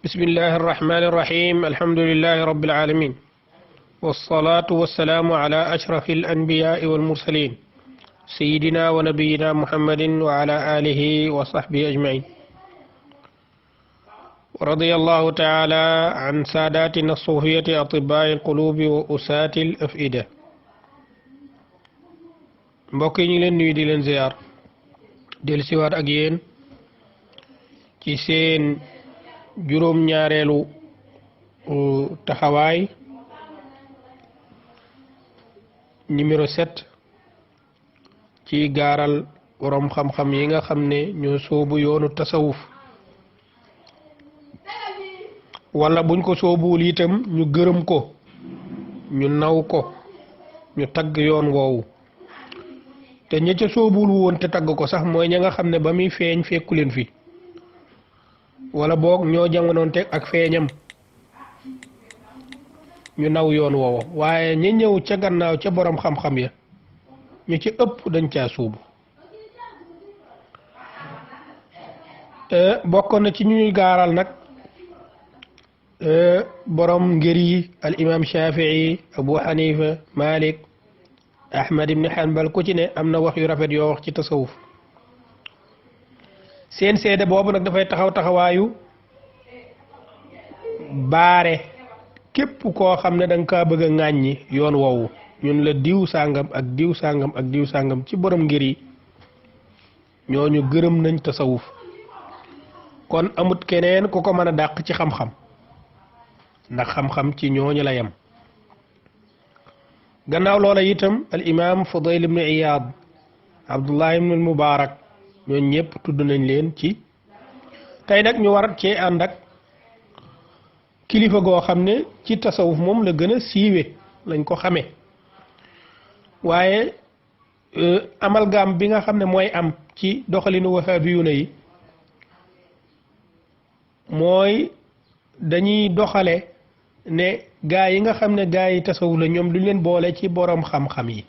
بسم الله الرحمن الرحيم الحمد لله رب العالمين والصلاة والسلام على أشرف الأنبياء والمرسلين سيدنا ونبينا محمد وعلى آله وصحبه أجمعين ورضي الله تعالى عن ساداتنا الصوفية أطباء القلوب وأساة الأفئدة mbokki leen nuyu di leen ziar del siwaat ak yéen ci seen juróom ñaareelu taxawaay numéro 7 ci gaaral borom xam-xam yi nga xam ne ñoo soobu yoonu tasawuf wala buñ ko soobuwul itam ñu gërëm ko ñu naw ko ñu tagg yoon woowu te ña ca soobuwul woon te tagg ko sax mooy ña nga xam ne ba muy feeñ fekku leen fi wala boog ñoo jamonoon teg ak feeñam ñu naw yoon woowo waaye ñi ñëw ca gannaaw ca borom xam-xam ya ñu ci ëpp dañ caa suubu bokk na ci ñuy gaaral nag borom ngir yi al imam Shafii Abu Hanifa Malik Ahmad ibn Hanbal ku ci ne am na wax yu rafet yoo wax ci tasawuf seen seede boobu nag dafay taxawaayu baare képp koo xam ne da nga kaa bëgg a ŋàññi yoon woowu ñun la diw sàngam ak diw sàngam ak diw sàngam ci borom ngir yi ñooñu gërëm nañ tasawuf kon amut keneen ku ko mën a dàq ci xam-xam ndax xam-xam ci ñooñu la yem gannaaw loola itam al imam Fudayl ibn Iyad Abdullah ibn al Mubarak ñooñu ñëpp tudd nañ leen ci tey nag ñu war cee ànd ak kilifa goo xam ne ci tasawuf moom la gën a siiwe lañ ko xamee waaye amalgam bi nga xam ne mooy am ci doxalinu wahabiyuna yi mooy dañuy doxale ne gaa yi nga xam ne gaa yi tasawuf la ñoom duñ leen boole ci borom xam-xam yi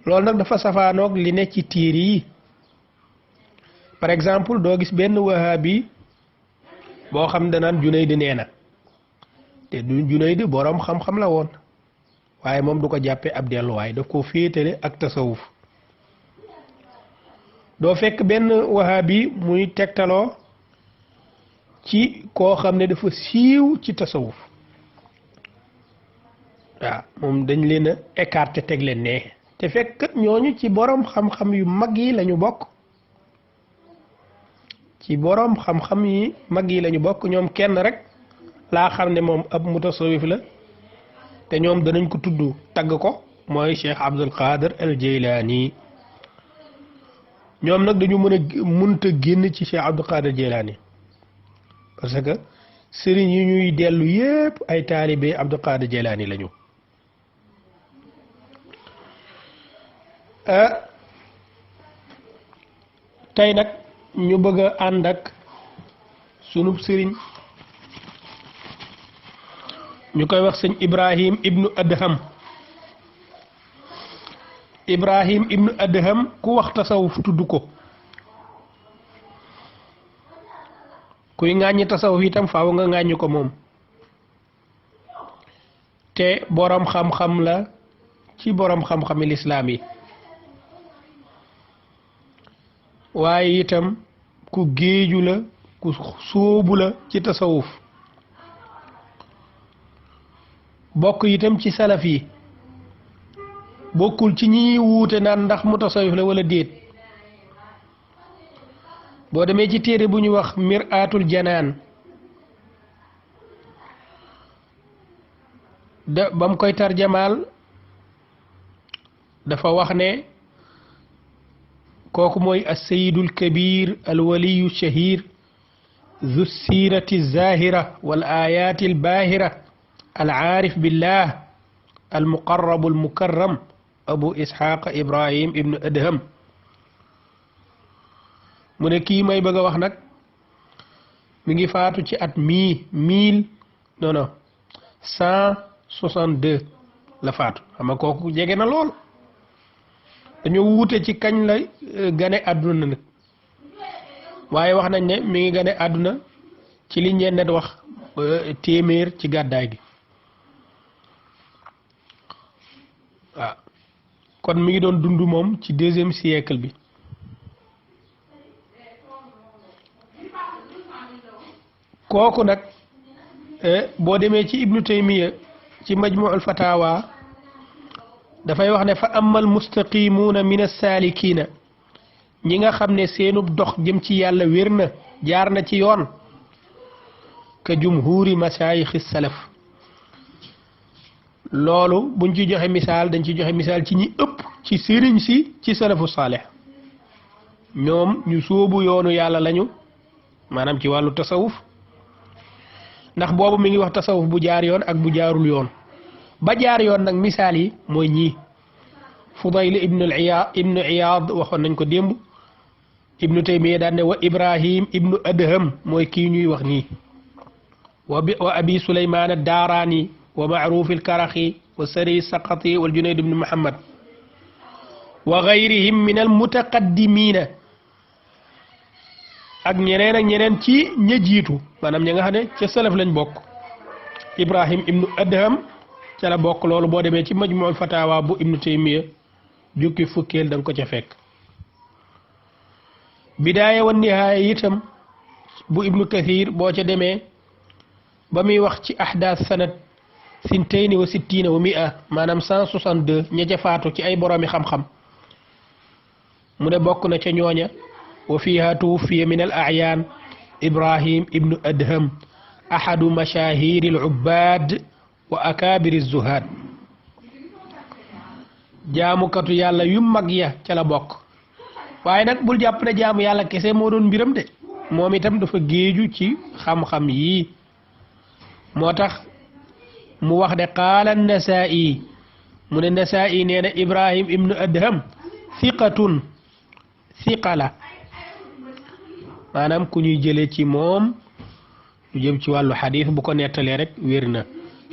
loolu nag dafa safaanoog li ne ci tiir yi par exemple doo gis benn wahabi boo xam danaan Junayd nee na te du Junayd boroom xam-xam la woon waaye moom du ko jàppee ab delluwaay daf ko féetale ak tasawuf doo fekk benn wahabi muy tegtaloo ci koo xam ne dafa siiw ci tasawuf waaw moom dañ leen a écarté teg leen ne te fekk ñooñu ci boroom xam-xam yu mag yi lañu bokk ci boroom xam-xam yi mag yi lañu bokk ñoom kenn rek laa xam ne moom ab mutasawif la te ñoom danañ ko tudd tagg ko mooy Cheikh Abdul Qadir al Jilani ñoom nag dañu mënta génn ci Cheikh Abdul Qadir Jilani parce que sëriñ yi ñuy dellu yépp ay taalibe Abdul Qadir Jilani lañu tey nag ñu bëgg a ànd ak sunub sëriñ ñu koy wax sëñ Ibrahim ibnu Adham ku wax tasawuf tudd ko kuy ŋàññi tasawuf itam faaw nga ŋàññi ko moom te boroom xam-xam la ci boroom xam-xami lislaam yi waaye itam ku géeju la ku sóobu la ci tasawuf bokk itam ci salaf yi bokkul ci ñi wuute naan ndax mu tasawuf la wala déet boo demee ci téere bu ñu wax Mir'atul Janaan ba mu koy tarjamaal dafa wax ne kooku mooy as-sayyidul kabir al-waliyu shahir zu sirati zahira wal ayati al bahira al aarif billah al muqarrab al mukarram abu ishaq Ibrahim ibnu Adham mu ne kii may bëgg a wax nag mi ngi faatu ci at mille 162 la faatu xam nga kooku jege na lool dañoo wuute ci kañ la gane àdduna nag waaye wax nañ ne mi ngi gane àdduna ci li ñenn net wax téeméer ci gàddaay gi waaw kon mi ngi doon dund moom ci 2e siècle bi kooku nag boo demee ci ibnu taymiya ci majmuul fatawa dafay wax ne fa amal mustaqimuuna min as-saalikiina ñi nga xam ne seenub dox jëm ci yàlla wér na jaar na ci yoon ka jumhuri masaayixi salaf loolu buñ ci joxe misaal dañ ci joxe misaal ci ñi ëpp ci sëriñ si ci salafu saalih ñoom ñu sóobu yoonu yàlla lañu maanaam ci wàllu tasawuf ndax boobu mi ngi wax tasawuf bu jaar yoon ak bu jaarul yoon ba jaar yoon nag misaal yi mooy ñii Fudayl ibnu Iyaad waxoon nañ ko démb ibnu Taymiya daan ne wa Ibrahim ibnu Adham mooy kii ñuy wax nii wa abi Suleymaan ad-Daaraani wa Ma'ruuf al-Karaxi wa Sari Saqati wal Junayd ibnu Muhammad wa gayrihim min al-mutaqaddimiina ak ñeneen ci ña jiitu maanaam ña nga xam ne ca salaf lañ bokk Ibrahim ibnu Adham ca la bokk loolu boo demee ci majmuul fatawa bu ibnu Taymiya jukki fukkeel da nga ko ca fekk bidaaya wa nihaaya itam bu ibnu Kathir boo ca demee ba muy wax ci ahdaas sanat sintayni wa sittiina wa mi'a maanaam 162 ña ca faatu ci ay boroomi xam-xam mu ne bokk na ca ñooña wa fiha tuwuffiya min al a'yaan Ibrahim ibnu Adham ahadu mashahiri al ubbaad wa akaabiri zuhaad jaamukatu yàlla yu mag ya ca la bokk waaye nag bul jàpp ne jaamu yàlla kese moo doon mbiram de moom itam dafa géeju ci xam-xam yii moo tax mu wax de qaala Nasaa'i mu ne Nasaa'i nee na Ibrahim ibnu Adham thiqatun thiqa la maanaam ku ñuy jëlee ci moom lu jëm ci wàllu xadiis bu ko nettalee rek wér na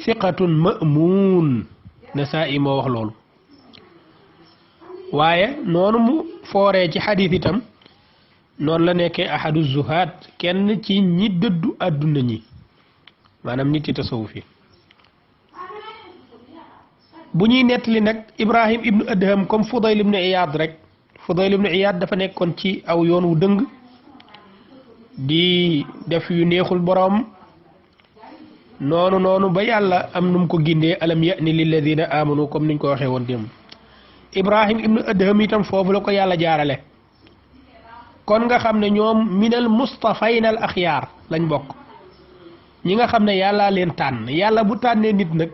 thiqatun ma'muun Nasaa'i moo wax loolu waaye noonu mu fooree ci xadiis itam noonu la nekkee ahadu zuhaad kenn ci ñi dëddu àdduna ñi maanaam nit yi tasawuf yi bu ñuy nettali nag Ibrahim ibnu Adham comme Fudayl ibnu Iyaad rek Fudayl ibnu Iyaad dafa nekkoon ci aw yoon wu dëng di def yu neexul boroom noonu ba yàlla am nu mu ko gindee alam ya'ni lilladina amanu comme niñ ko waxee woon démb Ibrahim ibnu Adham itam foofu la ko yàlla jaarale kon nga xam ne ñoom minal mustafayna al axyaar lañ bokk ñi nga xam ne yàllaa leen tànn yàlla bu tànnee nit nag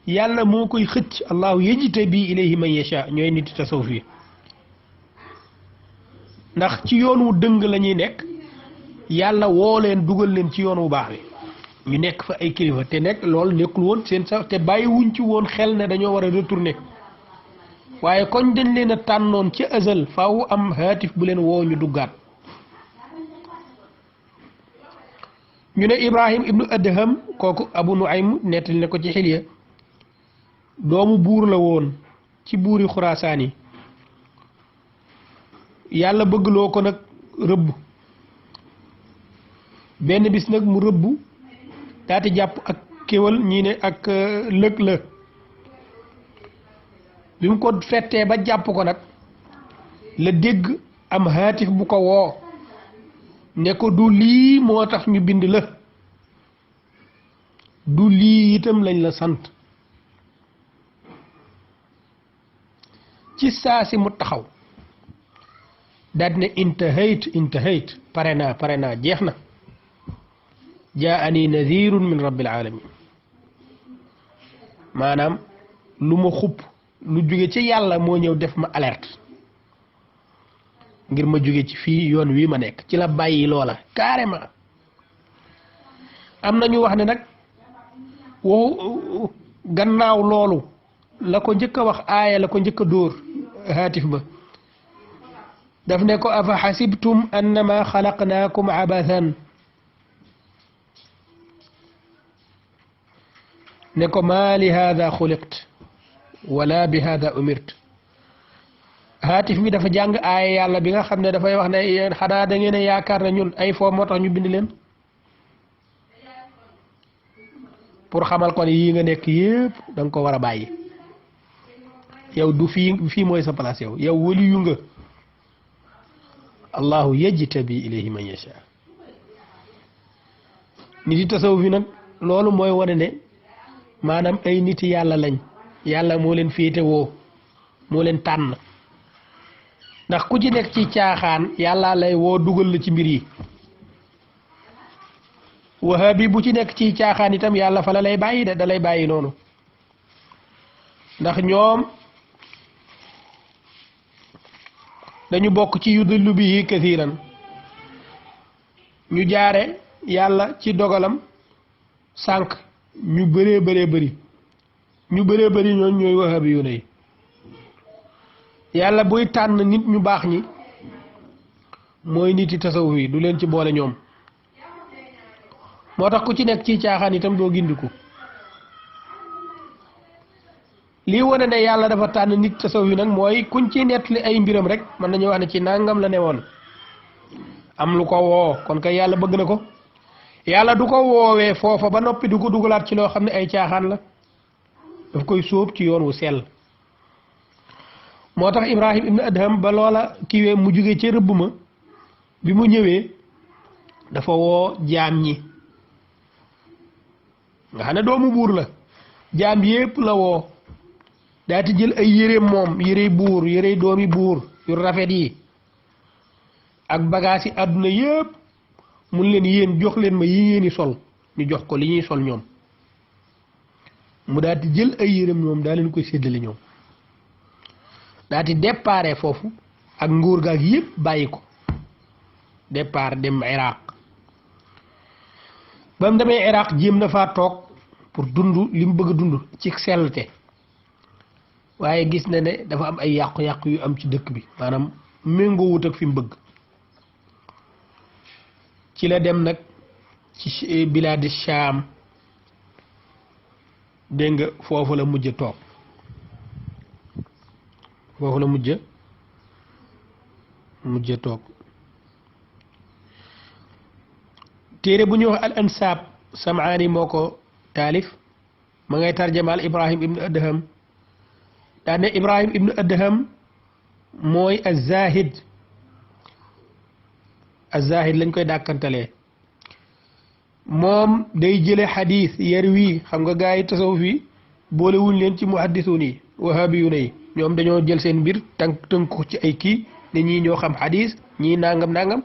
yàlla moo koy xëcc allahu yajtabi ilayhi man yasha ñooy nit tasawuf yi ndax ci yoon wu dëng la ñuy nekk yàlla woo leen dugal leen ci yoon wu baax wi ñu nekk fa ay kilifa te nekk loolu nekkul woon seen sa te bàyyi wuñ ci woon xel ne dañoo war a retourner waaye koñ dañ leen a tànnoon ci azal faaw am haatif bu leen woo ñu duggaat ñu ne Ibrahim ibnu Adham kooku Abu Nuaym nettali ne ko ci Xilya doomu buur la woon ci buuri Xuraasaan yi yàlla bëggloo ko nag rëbb benn bis nag mu rëbb daati jàpp ak kéwal ñii ne ak lëg la bi mu ko fettee ba jàpp ko nag la dégg am haatif bu ko woo ne ko du lii moo tax ñu bind la du lii itam lañ la sant ci saa si mu taxaw daal ne intahayt pare naa jeex na jaani nadirun min rabbil alamin maanaam lu ma xupp lu jóge ci yàlla moo ñëw def ma alerte ngir ma jóge ci fii yoon wi ma nekk ci la bàyyi loola carrément am na ñu wax ne nag waxu gannaaw loolu la ko njëkk a wax aaya la ko njëkk a dóor haatif ba daf ne ko afa xasibtum annama xalaqnaakum abathan ne ko maa li hada xuliqt wala bi hada umirt haatif mi dafa jàng aaya yàlla bi nga xam ne dafay wax ne xanaa da ngeen a yaakaar ne ñun ay foo moo tax ñu bind leen pour xamal ko ne yii nga nekk yépp da nga ko war a bàyyi yow du fii mooy sa place yow waliyu nga allahu yajtabi ilayhi man yasha nit yi tasawuf yi nag loolu mooy wane ne maanaam ay nit yàlla lañ yàlla moo leen féete woo moo leen tànn ndax ku ci nekk ci caaxaan yàlla lay woo dugal la ci mbir yi wahabi bu ci nekk ci caaxaan itam yàlla fa la lay bàyyi da lay bàyyi noonu ndax ñoom dañu bokk ci yudillu bihi kathiran ñu jaare yàlla ci dogalam sànq ñu bëree bëri ñooñ ñooy wahabi yu ne yàlla buy tànn nit ñu baax ñi mooy nit yi tasawuf yi du leen ci boole ñoom moo tax ku ci nekk ci caaxaan itam doo gindiku lii wane ne yàlla dafa tànn nit tasawuf yi nag mooy kuñ ci nettali ay mbiram rek mën nañu wax ne ci nangam la ne woon am lu ko woo kon kay yàlla bëgg na ko yàlla du ko woowee foofa ba noppi du ko dugalaat ci loo xam ne ay caaxaan la daf koy sóob ci yoon wu sell moo tax Ibrahim ibn Adham ba loola kiiwee mu jóge ci rëbb ma bi mu ñëwee dafa woo jaam ñi nga xam ne doomu buur la jaam yépp la woo daati jël ay yére moom yérey buur yérey doomi buur yu rafet yi ak bagaas yi àdduna yépp mun leen yéen jox leen ma yi ngeen di sol ñu jox ko li ñuy sol ñoom mu daati jël ay yéreem ñoom daa leen koy séddale ñoom daati déparé foofu ak nguur gaak yépp bàyyi ko départ dem Iraq ba mu demee Iraq jéem na faa toog pour dund li mu bëgg a dund ci sellte waaye gis na ne dafa am ay yàqu-yàqu yu am ci dëkk bi maanaam méngoo wut ak fi mu bëgg ci la dem nag ci bilaadi Shaam dégg nga foofu la mujj toog foofu la mujj toog téere bu ñuy wax al ansaab Samaani moo ko taalif ma ngay tarjamaal Ibrahim ibnu Adham daa ne Ibrahim ibnu Adham mooy az-Zahid lañ koy dàkkantalee moom day jële xadiis yar wii xam nga gaa yi tasawuf yi boole wuñ leen ci muhaddisuun yi wahabiyuuna yi ñoom dañoo jël seen mbir tënku ci ay kii ne ñii ñoo xam xadiis ñii nangam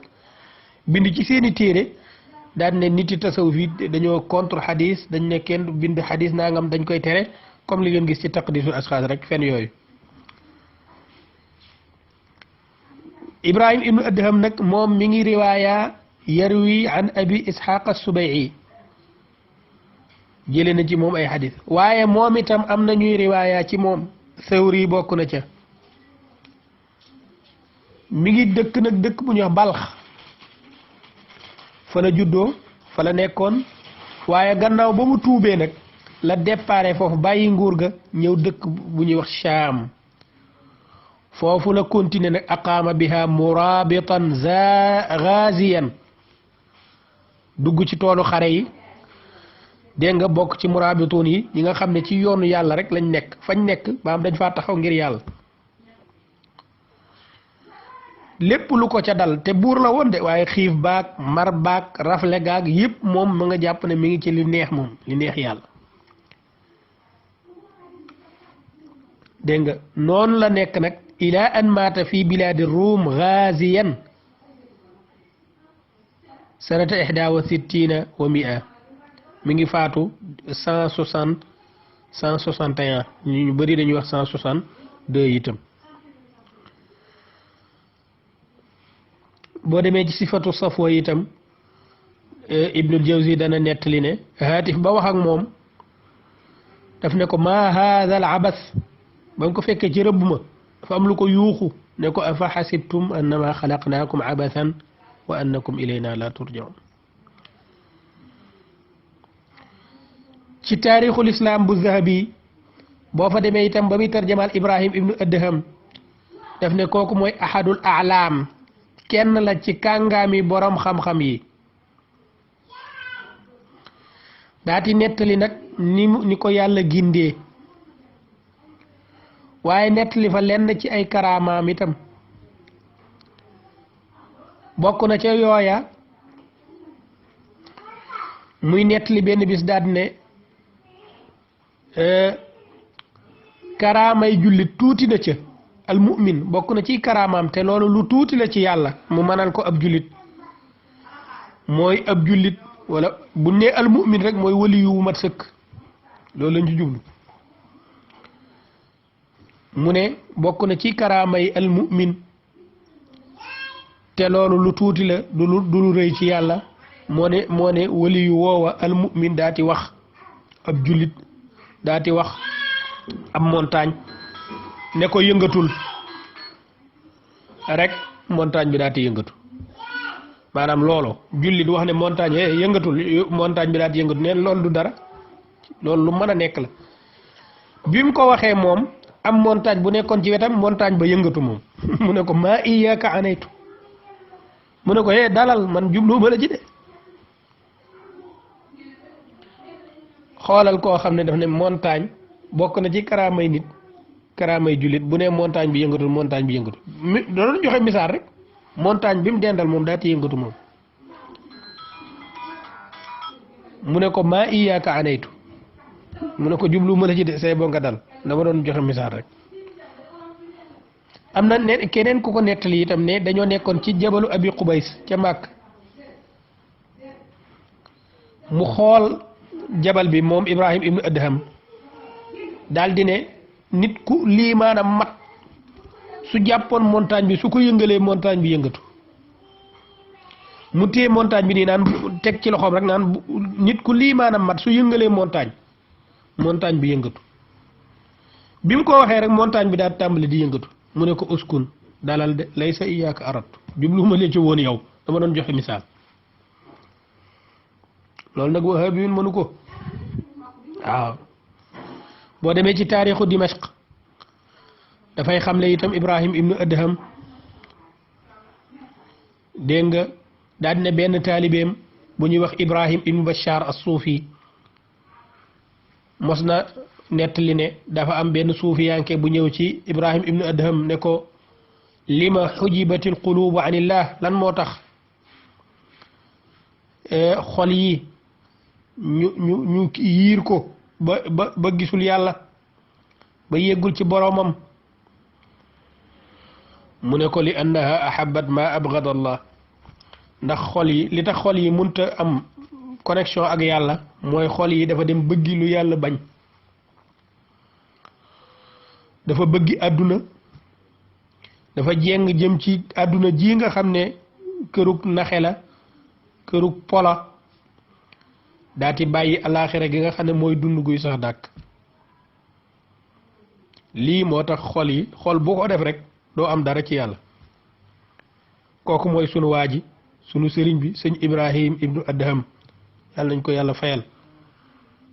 bind ci seeni téere daan ne nit yi tasawuf yi dañoo contre xadiis dañ ne kenn bind xadiis nangam dañ koy tere comme li ngeen gis ci taqdisul asxaas rek fen yooyu Ibrahim ibnu Adham nag moom mi ngi riwaaya yarwi an abi ishaq as-Subay'i jële na ci moom ay xadis waaye moom itam am na ñuy riwaaya ci moom Sawri bokk na ca mi ngi dëkk nag dëkk bu ñuy wax Balx fa la juddoo fa la nekkoon waaye gannaaw ba mu tuubee nag la déparé foofu bàyyi nguur ga ñëw dëkk bu ñuy wax Shaam foofu la continuer nag aqaama biha murabitan ghaziyan dugg ci toolu xare yi dégg nga bokk ci murabitoon yi ñi nga xam ne ci yoonu yàlla rek lañ nekk fañ nekk maam dañ faa taxaw ngir yàlla lépp lu ko ca dal te buur la woon de waaye xiif baag mar baag rafle gaag yëpp moom ma nga jàpp ne mi ngi ci li neex moom li neex yàlla dégg nga noonu la nekk nag ila an maata fi bilaadi ruum ghaziyan sanata 61 mi ngi faatu 161 ñu bëri dañuy wax 162 itam boo demee ci sifatu safwa itam Ibnul Jawzi dana nettali ne haatif ba wax ak moom daf ne ko ma haadha al abas ba mu ko fekkee ci rëbb ma dafa am lu ko yuuxu ne ko afa xasibtum annama xalaqnaakum abathan wa annakum ilayna la turjaun ci taarixul islam bu zahabi boo fa demee itam ba muy tarjamaal Ibrahim ibnu Adham daf ne kooku mooy ahadul a'laam kenn la ci kàngaami borom xam-xam yi daati nettali nag ni ko yàlla gindee waaye nettali fa lenn ci ay karaamaam itam bokk na ca yooya muy nettali benn bis daal ne karaamay jullit tuuti na ca al mu'min bokk na ci karaamaam te loolu lu tuuti la ci yàlla mu mënal ko ab jullit mooy ab jullit wala bu nee al mu'min rek mooy wali yu mat sëkk loolu lañ ci jublu mu ne bokk na ci karaamay al mu'min te loolu lu tuuti la du lu rëy ci yàlla moo ne wali yu woowa al mu'min daati wax ab jullit daati wax ab montagne ne ko yëngatul rek montagne bi daati yëngatu maanaam loolu jullit wax ne montagne yëngatul montagne bi daati yëngatu neen loolu du dara loolu lu mën a nekk la bi mu ko waxee moom am montagne bu nekkoon ci wetam montagne ba yëngatu moom mu ne ko maa iyaaka anaytu mu ne ko dalal man jubluuma la ci de xoolal koo xam ne daf ne montagne bokk na ci karaamay nit karaamay jullit bu ne montagne bi yëngatul montagne bi yëngatu doon joxe misaal rek montagne bi mu dendal moom daa ti yëngatu moom mu ne ko maa iyaaka anaytu mu ne ko jubluuma la ci de say boo nga dal dama doon joxe misaal rek am na ne keneen ku ko nettali itam ne dañoo nekkoon ci jabalu abi Qubays ca Màkk mu xool jabal bi moom Ibrahim ibnu Adham daal di ne nit ku lii maanaam mat su jàppoon montagne bi su ko yëngalee montagne bi yëngatu mu téye montagne bi nii naan teg ci loxoom rek naan nit ku lii maanaam mat su yëngalee montagne bi yëngatu bi mu ko waxee rek montagne bi daal tàmbali di yëngatu mu ne ko uskun dalal de laysa iyaaka aratu jubluwuma leen ci woon yow dama doon joxe misaal loolu nag wahabiyun mënu ko waaw boo demee ci taarixu Dimashq dafay xamle itam Ibrahim ibnu Adham dégg nga daal dina benn taalibeem bu ñuy wax Ibrahim ibnu Bashar as-Suufi mos na nettali ne dafa am benn suufiyanke bu ñëw ci Ibrahim ibnu Adham ne ko lima xujibatil qulubu anillah lan moo tax xol yi ñu yiir ko ba gisul yàlla ba yeggul ci boromam mu ne ko li annaha ahabbat ma abghada Allah ndax xol yi li tax xol yi munta am connexion ak yàlla mooy xol yi dafa dem bëggi lu yàlla bañ dafa bëggi àdduna dafa jéng jëm ci àdduna ji nga xam ne kërug naxe la kërug pola daati bàyyi alaaxira gi nga xam ne mooy dund guy sax dàkk lii moo tax xol yi xol boo ko def rek doo am dara ci yàlla kooku mooy sunu waa ji sunu sëriñ bi sëñ Ibrahim ibnu Adham yàlla nañ ko yàlla fayal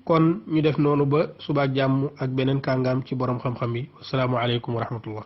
kon ñu def noonu ba subaak jàmm ak beneen kàngaam ci borom xam-xam yi assalaamu aleykum wa rahmatullah